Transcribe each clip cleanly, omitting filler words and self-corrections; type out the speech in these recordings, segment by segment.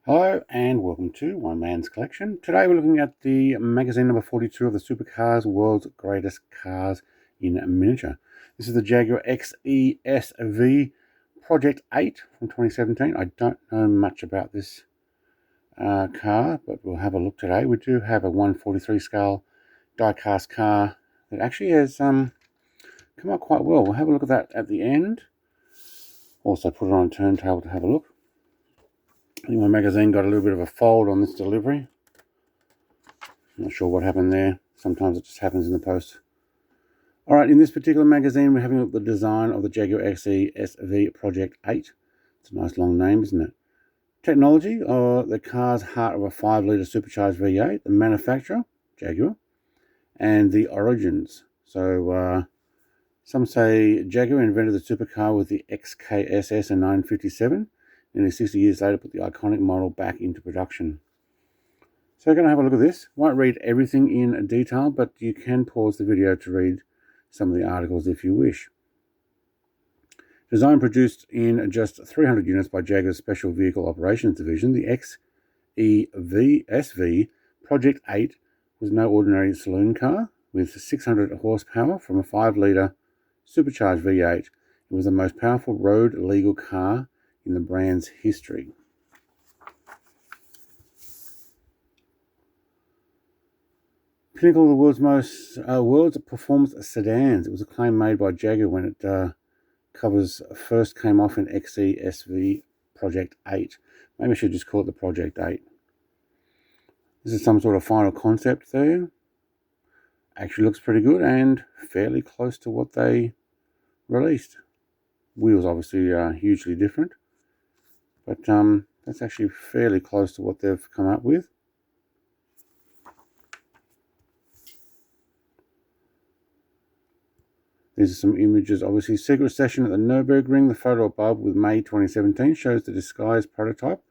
Hello and welcome to One Man's Collection. Today we're looking at the magazine number 42 of the Supercars World's Greatest Cars in Miniature. This is the Jaguar XE SV Project 8 from 2017. I don't know much about this car, but we'll have a look today. We do have a 143 scale diecast car that actually has come out quite well. We'll have a look at that at the end. Also put it on a turntable to have a look. I think my magazine got a little bit of a fold on this delivery. Not sure what happened there. Sometimes it just happens in the post. Alright, in this particular magazine we're having a look at the design of the Jaguar XE SV Project 8. It's a nice long name, isn't it? Technology, the car's heart of a 5-litre supercharged V8. The manufacturer, Jaguar. And the origins. So, some say Jaguar invented the supercar with the XKSS in 1957. Nearly 60 years later, put the iconic model back into production. So we're going to have a look at this. Won't read everything in detail, but you can pause the video to read some of the articles if you wish. Design produced in just 300 units by Jaguar's Special Vehicle Operations Division, the XE SV Project 8 was no ordinary saloon car. With 600 horsepower from a 5-litre supercharged V8, it was the most powerful road-legal car in the brand's history. Pinnacle of the world's performance sedans. It was a claim made by Jaguar when it covers first came off in XE SV Project 8. Maybe I should just call it the Project 8. This is some sort of final concept there. Actually looks pretty good and fairly close to what they released. Wheels obviously are hugely different. But that's actually fairly close to what they've come up with. These are some images. Obviously, secret session at the Nürburgring. The photo above with May 2017 shows the disguised prototype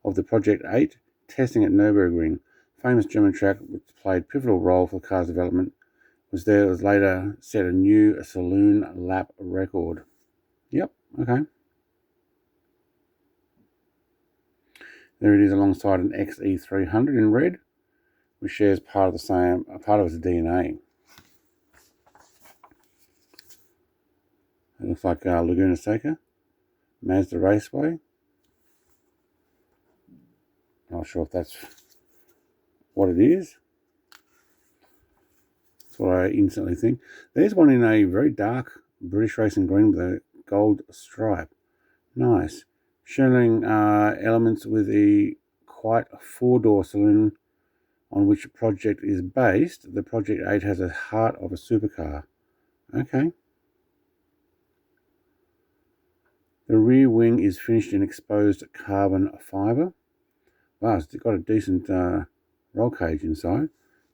of the Project 8 testing at Nürburgring. Famous German track which played a pivotal role for the car's development was later set a new saloon lap record. Yep, okay. There it is alongside an XE300 in red, which shares part of its DNA. It looks like Laguna Seca, Mazda Raceway. Not sure if that's what it is. That's what I instantly think. There's one in a very dark British racing green with a gold stripe. Nice. Showing elements with quite a 4-door saloon on which the project is based. The Project 8 has a heart of a supercar. Okay. The rear wing is finished in exposed carbon fibre. Wow, it's got a decent roll cage inside.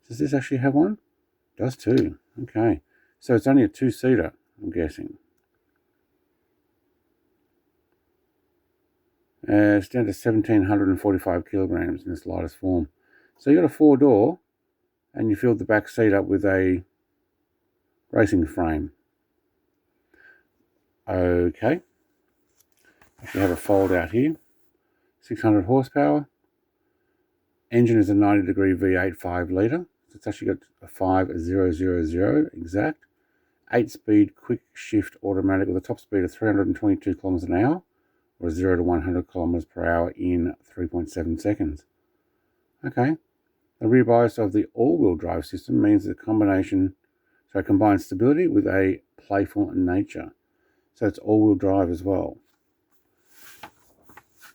Does this actually have one? It does too. Okay. So it's only a 2-seater, I'm guessing. It's down to 1,745 kilograms in its lightest form. So you got a 4-door, and you filled the back seat up with a racing frame. Okay. You have a fold out here. 600 horsepower. Engine is a 90-degree V8 5-litre. So it's actually got a 5000 exact. 8-speed quick shift automatic with a top speed of 322 kilometers an hour. Or 0 to 100 kilometers per hour in 3.7 seconds. Okay. The rear bias of the all-wheel drive system means the combines stability with a playful nature. So it's all-wheel drive as well.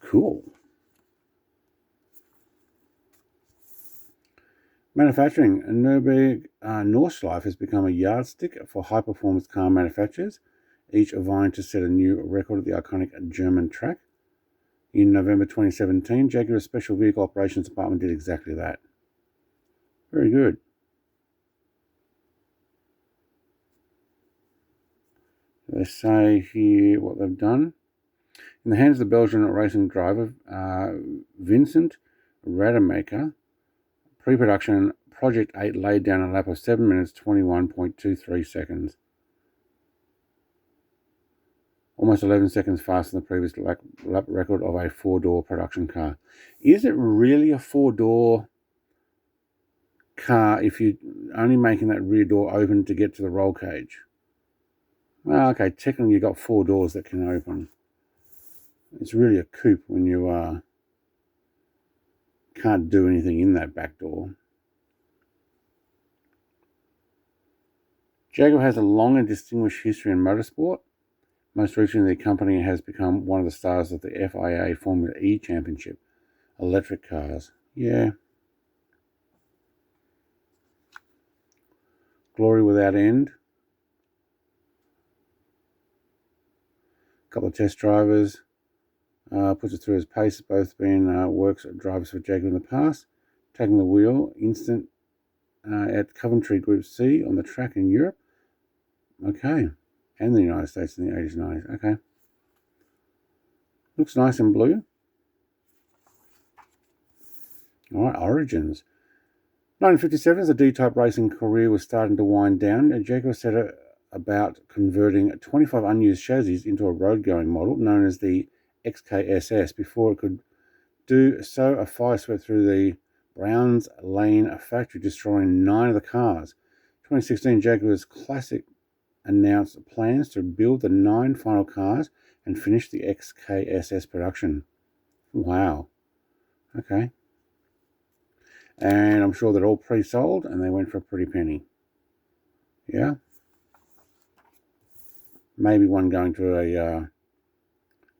Cool. Manufacturing. Nürburgring Nordschleife has become a yardstick for high-performance car manufacturers, each vying to set a new record at the iconic German track. In November 2017, Jaguar's Special Vehicle Operations Department did exactly that. Very good. They say here what they've done. In the hands of the Belgian racing driver Vincent Rademacher, pre-production Project 8 laid down a lap of 7 minutes 21.23 seconds. almost 11 seconds faster than the previous lap record of a 4-door production car. Is it really a 4-door car if you're only making that rear door open to get to the roll cage? Well, okay, technically you've got 4 doors that can open. It's really a coupe when you can't do anything in that back door. Jaguar has a long and distinguished history in motorsport. Most recently, the company has become one of the stars of the FIA Formula E Championship. Electric cars. Yeah. Glory without end. A couple of test drivers. Puts it through his pace. Both been works drivers for Jaguar in the past. Taking the wheel. Instant at Coventry Group C on the track in Europe. Okay. And the United States in the 80s and 90s. Okay. Looks nice in blue. Alright, Origins. 1957, as the D-Type racing career was starting to wind down, Jaguar set about converting 25 unused chassis into a road-going model known as the XKSS. Before it could do so, a fire swept through the Browns Lane factory, destroying 9 of the cars. 2016, Jaguar's Classic announced plans to build the 9 final cars and finish the XKSS production. Wow. Okay. And I'm sure they're all pre-sold and they went for a pretty penny. Yeah. Maybe one going to a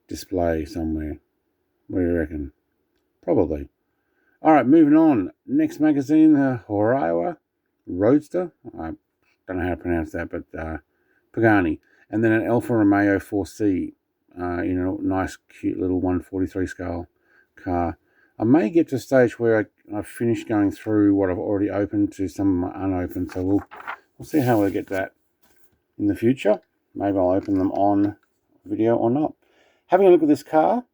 display somewhere. What do you reckon? Probably. All right, moving on. Next magazine, the Horawa Roadster. I don't know how to pronounce that, but Pagani. And then an Alfa Romeo 4C. Nice, cute little 143 scale car. I may get to a stage where I've finished going through what I've already opened to some of my unopened. So we'll see how we get that in the future. Maybe I'll open them on video or not. Having a look at this car,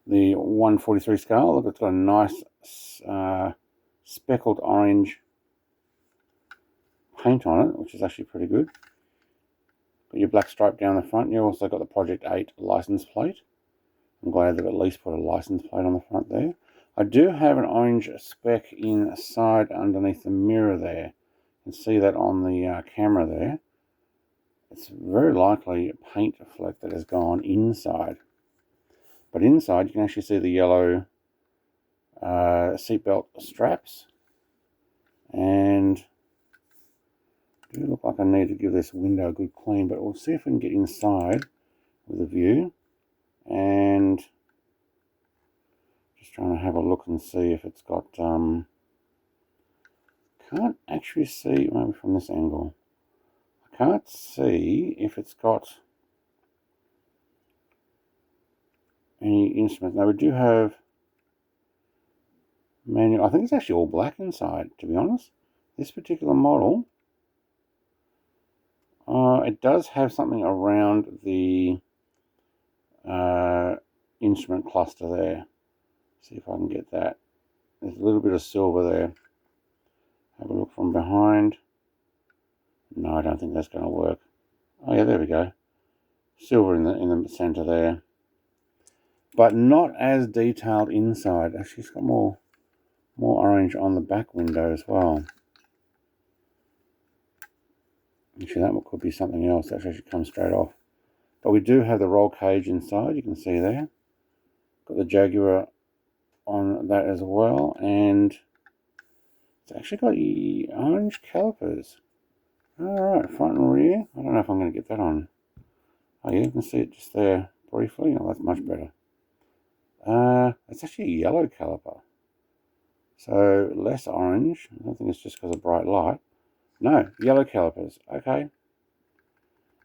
the 143 scale. Look, it's got a nice speckled orange paint on it, which is actually pretty good. Got your black stripe down the front. You also got the Project 8 license plate. I'm glad they've at least put a license plate on the front there. I do have an orange speck inside underneath the mirror there. You can see that on the camera there. It's very likely a paint fleck that has gone inside. But inside you can actually see the yellow seatbelt straps. And it do look like I need to give this window a good clean, but we'll see if we can get inside with a view. And just trying to have a look and see if it's got, can't actually see, maybe from this angle, I can't see if it's got any instruments. Now we do have manual, I think it's actually all black inside, to be honest. This particular model, it does have something around the instrument cluster there. See if I can get that. There's a little bit of silver there. Have a look from behind. No, I don't think that's going to work. Oh yeah, there we go. Silver in the center there, but not as detailed inside. Actually, it's got more orange on the back window as well. Actually, that could be something else. That actually comes straight off. But we do have the roll cage inside. You can see there. Got the Jaguar on that as well, and it's actually got the orange calipers. Alright, front and rear. I don't know if I'm going to get that on. Oh yeah, you can see it just there briefly. Oh, that's much better. It's actually a yellow caliper. So less orange. I don't think it's just because of bright light. No, yellow calipers. Okay.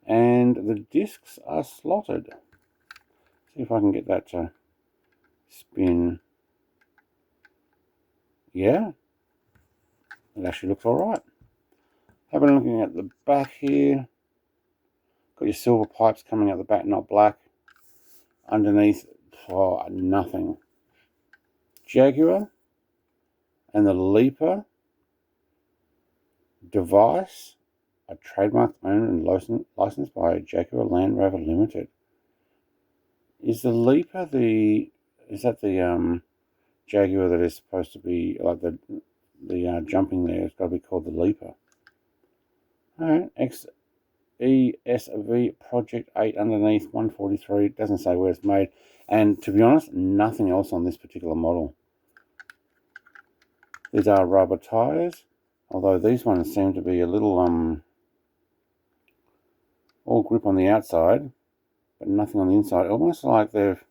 And the discs are slotted. See if I can get that to spin. Yeah, it actually looks alright. Having a looking at the back here. Got your silver pipes coming out the back, not black. Underneath, oh, nothing. Jaguar and the Leaper device a trademark owned and licensed by Jaguar Land Rover Limited. Is the Leaper is that the Jaguar that is supposed to be like the jumping there? It's got to be called the Leaper. Alright, XE SV Project 8 underneath, 143. It doesn't say where it's made. And to be honest, nothing else on this particular model. These are rubber tyres, although these ones seem to be a little all grip on the outside, but nothing on the inside. Almost like they've,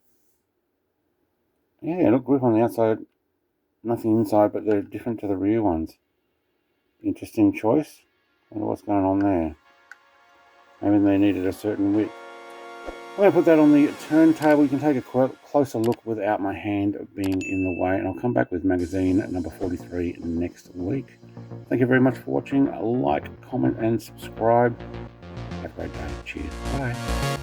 yeah, look, grip on the outside, nothing inside, but they're different to the rear ones. Interesting choice. I wonder what's going on there. Maybe they needed a certain width. I'm going to put that on the turntable. You can take a closer look without my hand being in the way, and I'll come back with magazine number 43 next week. Thank you very much for watching. Like, comment, and subscribe. Have a great day. Cheers. Bye.